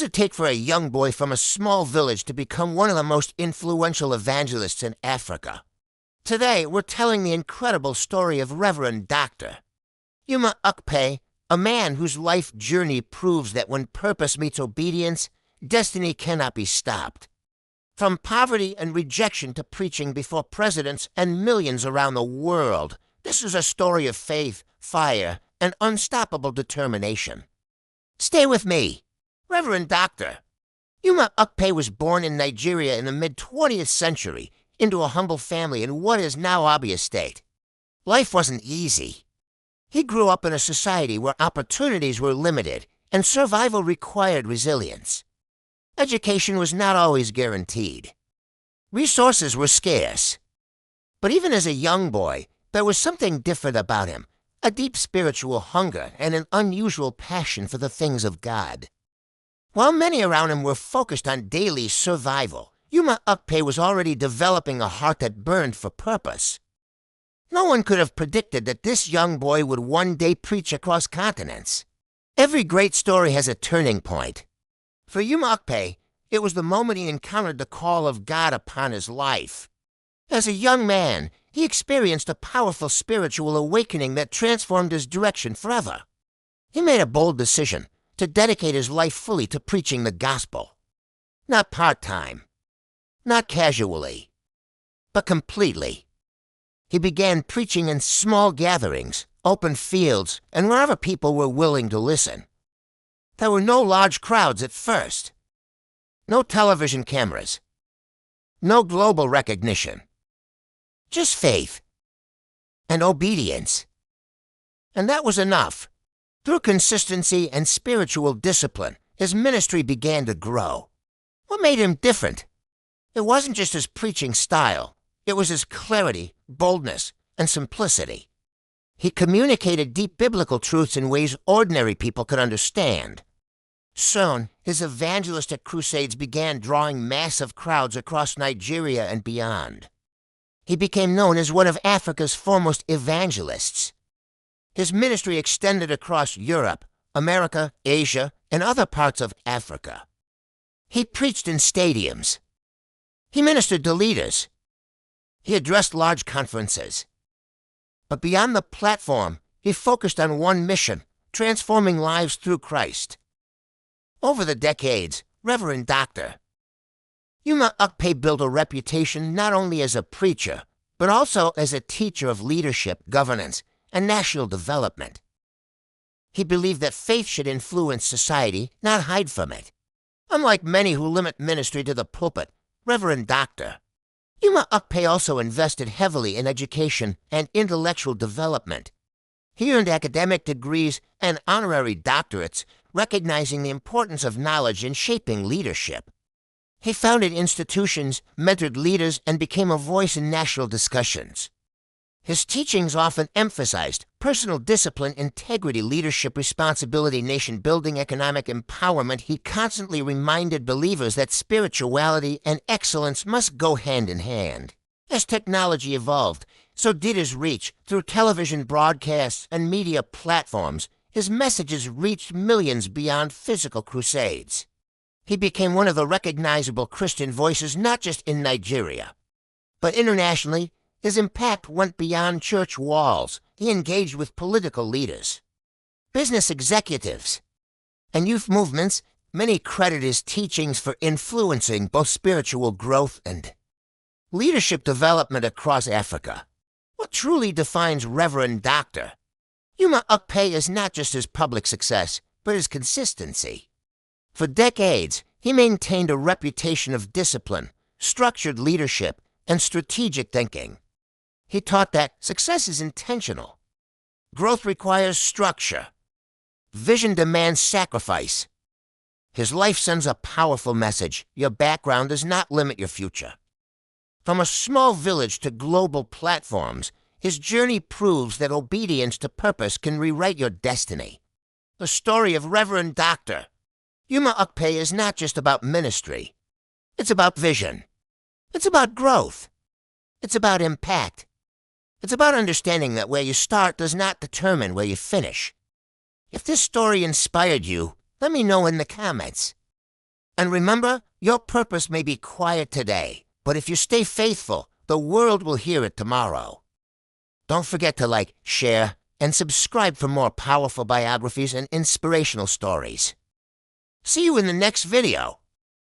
does it take for a young boy from a small village to become one of the most influential evangelists in Africa? Today, we're telling the incredible story of Reverend Dr. Ukpai, a man whose life journey proves that when purpose meets obedience, destiny cannot be stopped. From poverty and rejection to preaching before presidents and millions around the world, this is a story of faith, fire, and unstoppable determination. Stay with me. Reverend Dr. Ukpai was born in Nigeria in the mid-20th century into a humble family in what is now Abia State. Life wasn't easy. He grew up in a society where opportunities were limited and survival required resilience. Education was not always guaranteed. Resources were scarce. But even as a young boy, there was something different about him, a deep spiritual hunger and an unusual passion for the things of God. While many around him were focused on daily survival, Ukpai was already developing a heart that burned for purpose. No one could have predicted that this young boy would one day preach across continents. Every great story has a turning point. For Ukpai, it was the moment he encountered the call of God upon his life. As a young man, he experienced a powerful spiritual awakening that transformed his direction forever. He made a bold decision to dedicate his life fully to preaching the gospel. Not part-time, not casually, but completely. He began preaching in small gatherings, open fields, and wherever people were willing to listen. There were no large crowds at first, no television cameras, no global recognition, just faith and obedience. And that was enough. Through consistency and spiritual discipline, his ministry began to grow. What made him different? It wasn't just his preaching style. It was his clarity, boldness, and simplicity. He communicated deep biblical truths in ways ordinary people could understand. Soon, his evangelistic crusades began drawing massive crowds across Nigeria and beyond. He became known as one of Africa's foremost evangelists. His ministry extended across Europe, America, Asia, and other parts of Africa. He preached in stadiums. He ministered to leaders. He addressed large conferences. But beyond the platform, he focused on one mission, transforming lives through Christ. Over the decades, Reverend Dr. Ukpai built a reputation not only as a preacher, but also as a teacher of leadership, governance, and national development. He believed that faith should influence society, not hide from it. Unlike many who limit ministry to the pulpit, Reverend Dr. Ukpai also invested heavily in education and intellectual development. He earned academic degrees and honorary doctorates, recognizing the importance of knowledge in shaping leadership. He founded institutions, mentored leaders, and became a voice in national discussions. His teachings often emphasized personal discipline, integrity, leadership, responsibility, nation-building, economic empowerment. He constantly reminded believers that spirituality and excellence must go hand in hand. As technology evolved, so did his reach. Through television broadcasts and media platforms, his messages reached millions beyond physical crusades. He became one of the recognizable Christian voices not just in Nigeria, but internationally. His impact went beyond church walls. He engaged with political leaders, business executives, and youth movements. Many credit his teachings for influencing both spiritual growth and leadership development across Africa. What truly defines Reverend Dr. Ukpai is not just his public success, but his consistency. For decades, he maintained a reputation of discipline, structured leadership, and strategic thinking. He taught that success is intentional. Growth requires structure. Vision demands sacrifice. His life sends a powerful message. Your background does not limit your future. From a small village to global platforms, his journey proves that obedience to purpose can rewrite your destiny. The story of Reverend Dr. Ukpai is not just about ministry. It's about vision. It's about growth. It's about impact. It's about understanding that where you start does not determine where you finish. If this story inspired you, let me know in the comments. And remember, your purpose may be quiet today, but if you stay faithful, the world will hear it tomorrow. Don't forget to like, share, and subscribe for more powerful biographies and inspirational stories. See you in the next video.